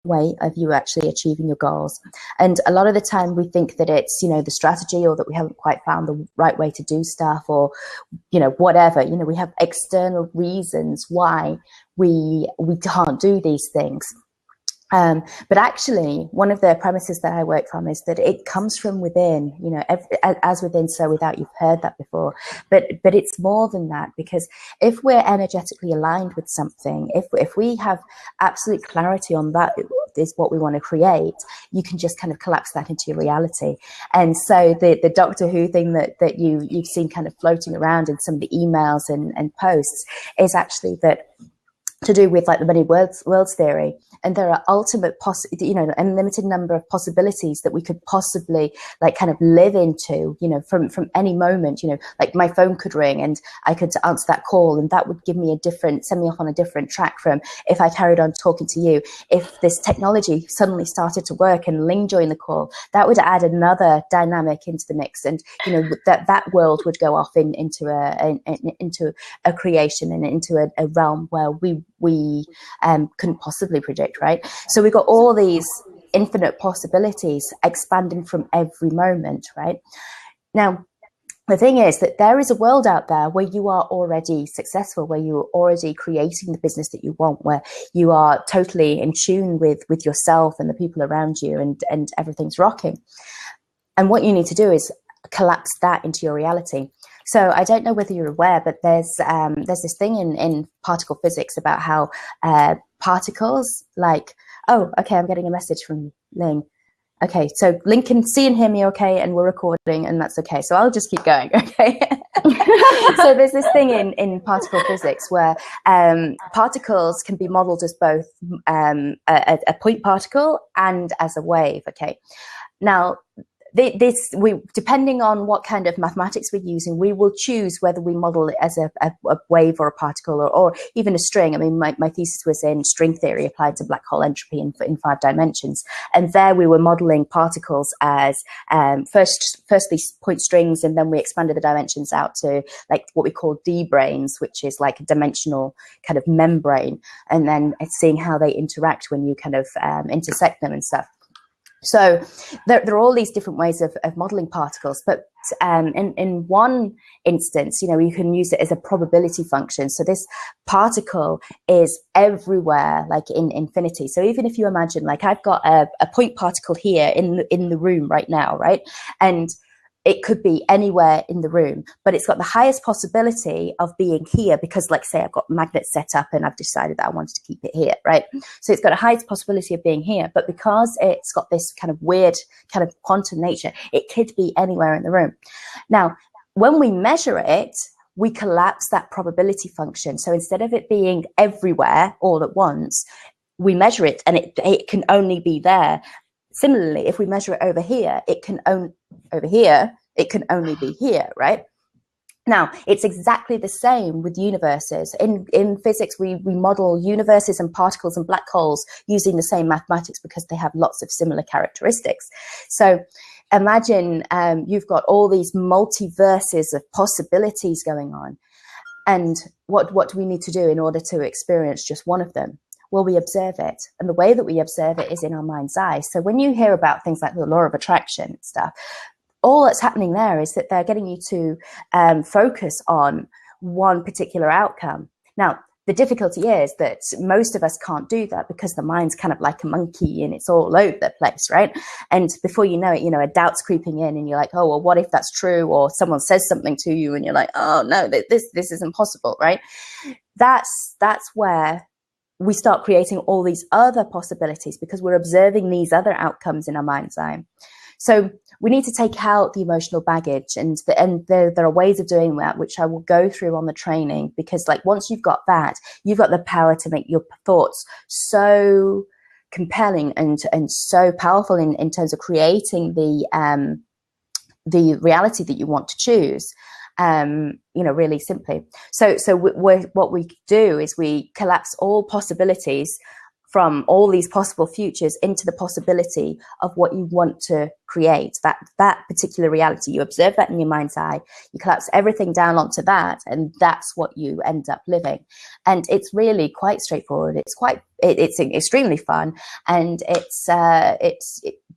way of you actually achieving your goals. And a lot of the time we think that it's, you know, the strategy, or that we haven't quite found the right way to do stuff, or, you know, whatever, you know, we have external reasons why we can't do these things. But actually, one of the premises that I work from is that it comes from within, you know, as within, so without. You've heard that before, but it's more than that, because if we're energetically aligned with something, if we have absolute clarity on that is what we want to create, you can just kind of collapse that into your reality. And so the Doctor Who thing that you've seen kind of floating around in some of the emails and posts is actually that to do with like the many worlds theory, and there are unlimited number of possibilities that we could possibly like kind of live into, you know, from any moment. You know, like my phone could ring and I could answer that call, and that would give me send me off on a different track from if I carried on talking to you. If this technology suddenly started to work and Ling joined the call, that would add another dynamic into the mix, and you know, that world would go off into a creation and into a realm where we couldn't possibly predict, right? So we've got all these infinite possibilities expanding from every moment, right? Now, the thing is that there is a world out there where you are already successful, where you're already creating the business that you want, where you are totally in tune with yourself and the people around you, and everything's rocking. And what you need to do is collapse that into your reality. So I don't know whether you're aware, but there's this thing in particle physics about how particles, like, oh, okay, I'm getting a message from Ling. Okay, so Ling can see and hear me, okay, and we're recording, and that's okay. So I'll just keep going, okay? So there's this thing in particle physics where particles can be modeled as both a point particle and as a wave, okay? Now, depending on what kind of mathematics we're using, we will choose whether we model it as a wave or a particle, or even a string. I mean, my thesis was in string theory applied to black hole entropy in 5 dimensions. And there we were modeling particles as firstly point strings, and then we expanded the dimensions out to like what we call D-branes, which is like a dimensional kind of membrane, and then seeing how they interact when you kind of intersect them and stuff. So there are all these different ways of modeling particles, but in one instance, you know, you can use it as a probability function. So this particle is everywhere, like in infinity. So even if you imagine, like I've got a point particle here in the room right now, right? And it could be anywhere in the room, but it's got the highest possibility of being here because, like, say I've got magnets set up and I've decided that I wanted to keep it here, right? So it's got a highest possibility of being here, but because it's got this kind of weird kind of quantum nature, it could be anywhere in the room. Now, when we measure it, we collapse that probability function. So instead of it being everywhere all at once, we measure it and it can only be there. Similarly, if we measure it over here, it can only be here, right? Now, it's exactly the same with universes. In physics, we model universes and particles and black holes using the same mathematics because they have lots of similar characteristics. So imagine you've got all these multiverses of possibilities going on. And what do we need to do in order to experience just one of them? Well, we observe it. And the way that we observe it is in our mind's eye. So when you hear about things like the law of attraction and stuff, all that's happening there is that they're getting you to focus on one particular outcome. Now, the difficulty is that most of us can't do that because the mind's kind of like a monkey and it's all over the place, right? And before you know it, you know, a doubt's creeping in and you're like, oh, well, what if that's true? Or someone says something to you and you're like, oh, no, this isn't possible, right? That's where we start creating all these other possibilities because we're observing these other outcomes in our mind's eye. So we need to take out the emotional baggage, and there are ways of doing that, which I will go through on the training, because like once you've got that, you've got the power to make your thoughts so compelling and so powerful in terms of creating the reality that you want to choose. You know, really simply. So what we do is we collapse all possibilities from all these possible futures into the possibility of what you want to create, that particular reality. You observe that in your mind's eye, you collapse everything down onto that, and that's what you end up living. And it's really quite straightforward. It's extremely fun, and it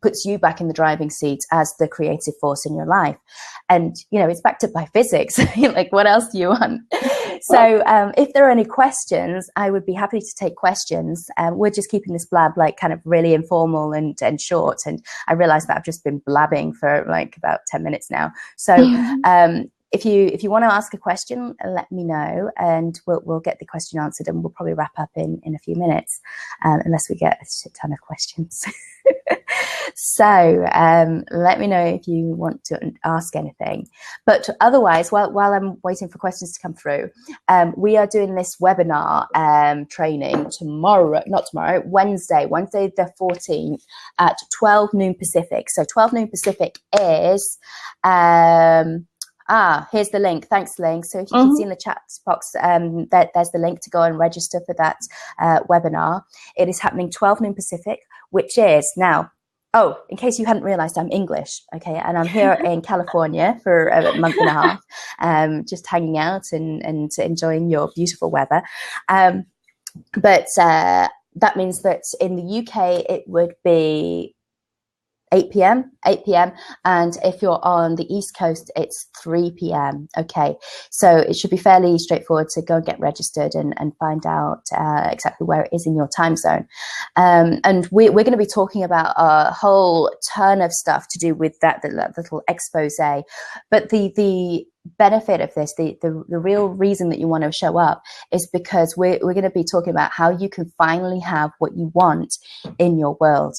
puts you back in the driving seat as the creative force in your life. And it's backed up by physics. Like, what else do you want? So if there are any questions, I would be happy to take questions. We're just keeping this blab like kind of really informal and short. And I realize that I've just been blabbing for like about 10 minutes now. So if you want to ask a question, let me know, and we'll get the question answered, and we'll probably wrap up in a few minutes, unless we get a shit ton of questions. So let me know if you want to ask anything. But otherwise, while I'm waiting for questions to come through, we are doing this webinar training Wednesday the 14th at 12 noon Pacific. So 12 noon Pacific is here's the link. Thanks, Link. So if you can see in the chat box, there's the link to go and register for that webinar. It is happening 12 noon Pacific, which is now, in case you hadn't realized, I'm English, okay? And I'm here in California for a month and a half, just hanging out and enjoying your beautiful weather. But that means that in the UK, it would be 8 p.m. And if you're on the East Coast, it's 3 p.m. Okay, so it should be fairly straightforward to go and get registered and find out exactly where it is in your time zone. And we're going to be talking about a whole ton of stuff to do with that little expose. But the benefit of this, the real reason that you want to show up, is because we're going to be talking about how you can finally have what you want in your world.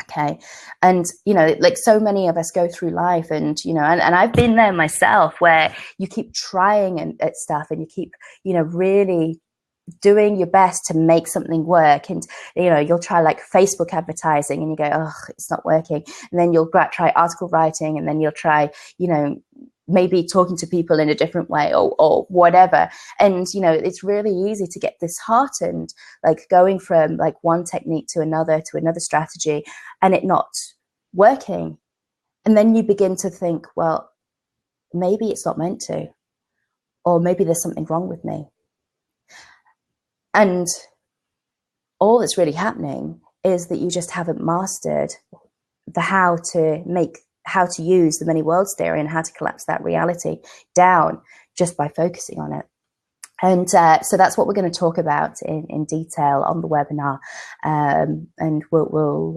Okay. And, like so many of us go through life and, and I've been there myself, where you keep trying at stuff and you keep, really doing your best to make something work. And, you'll try like Facebook advertising and you go, oh, it's not working. And then you'll try article writing, and then you'll try, maybe talking to people in a different way or whatever. And, it's really easy to get disheartened, like going from like one technique to another strategy and it not working. And then you begin to think, well, maybe it's not meant to, or maybe there's something wrong with me. And all that's really happening is that you just haven't mastered how to use the many worlds theory and how to collapse that reality down just by focusing on it. And so that's what we're going to talk about in detail on the webinar. And we'll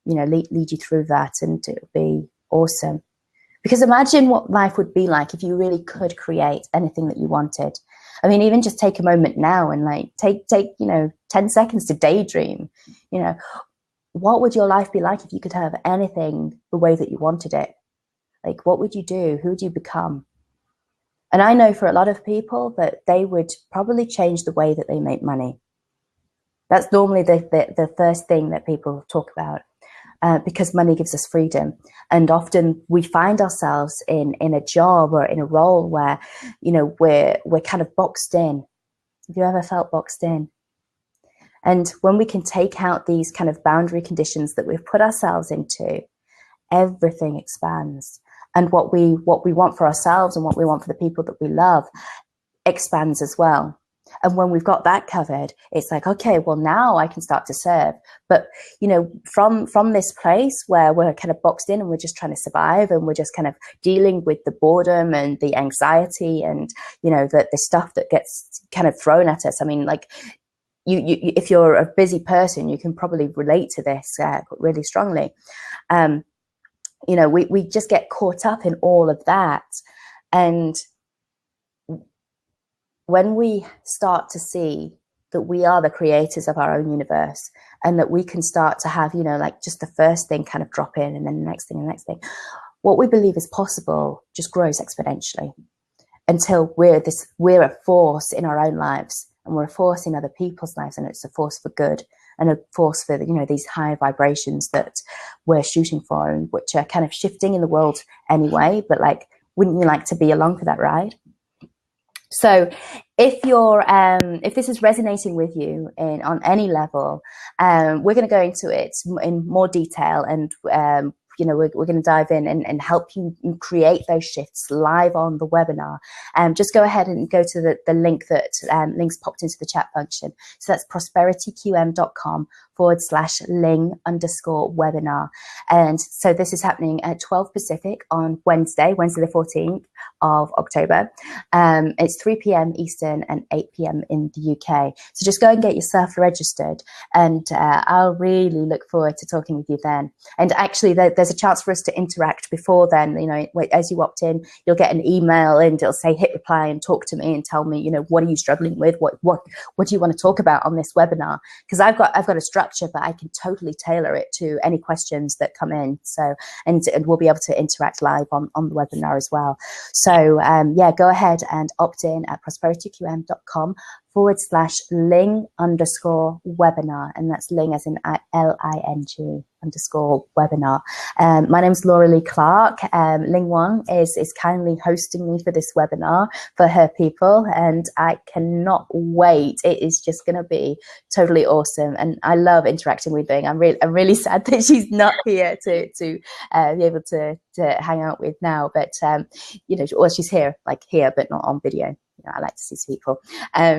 lead you through that, and it'll be awesome. Because imagine what life would be like if you really could create anything that you wanted. I mean, even just take a moment now and like take 10 seconds to daydream. What would your life be like if you could have anything the way that you wanted it? Like, what would you do? Who would you become? And I know for a lot of people that they would probably change the way that they make money. That's normally the first thing that people talk about, because money gives us freedom. And often we find ourselves in a job or in a role where, we're kind of boxed in. Have you ever felt boxed in? And when we can take out these kind of boundary conditions that we've put ourselves into, everything expands. And what we want for ourselves and what we want for the people that we love expands as well. And when we've got that covered, it's like, okay, well, now I can start to serve. But, from this place where we're kind of boxed in and we're just trying to survive, and we're just kind of dealing with the boredom and the anxiety and, the stuff that gets kind of thrown at us. I mean, like, you if you're a busy person, you can probably relate to this really strongly. We just get caught up in all of that. And when we start to see that we are the creators of our own universe, and that we can start to have, like just the first thing kind of drop in, and then the next thing, what we believe is possible just grows exponentially until we're a force in our own lives, and we're a force in other people's lives, and it's a force for good and a force for, these higher vibrations that we're shooting for, and which are kind of shifting in the world anyway. But like, wouldn't you like to be along for that ride? So if this is resonating with you on any level, we're going to go into it in more detail, and we're going to dive in and help you create those shifts live on the webinar. Just go ahead and go to the link that links popped into the chat function. So that's prosperityqm.com/Ling_webinar. And so this is happening at 12 Pacific on Wednesday the 14th of October. It's 3 p.m. Eastern and 8 p.m. in the UK. So just go and get yourself registered, and I'll really look forward to talking with you then. And actually, there's a chance for us to interact before then. As you opt in, you'll get an email and it'll say hit reply and talk to me and tell me, what are you struggling with? What do you want to talk about on this webinar? Because I've got a structure, but I can totally tailor it to any questions that come in. So, and we'll be able to interact live on the webinar as well. So go ahead and opt in at prosperityqm.com/Ling_webinar. And that's Ling as in LING_webinar. My name's Laura Lee Clark. Ling Wang is kindly hosting me for this webinar for her people, and I cannot wait. It is just going to be totally awesome, and I love interacting with Ling. I'm really sad that she's not here to be able to hang out with now, but she's here, but not on video. I like to see people.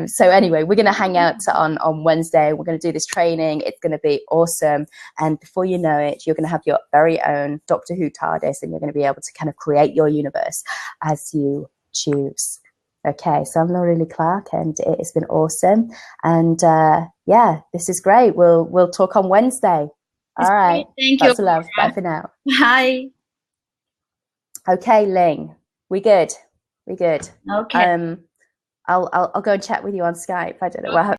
So anyway, we're going to hang out on Wednesday. We're going to do this training. It's going to be awesome. And before you know it, you're going to have your very own Doctor Who TARDIS, and you're going to be able to kind of create your universe as you choose. Okay, so I'm Laura Lee Clark, and it's been awesome. And this is great. We'll talk on Wednesday. All right. Thank you. Lots of love. Bye for now. Bye. Okay, Ling. We good? We good? Okay. I'll go and chat with you on Skype. I don't know.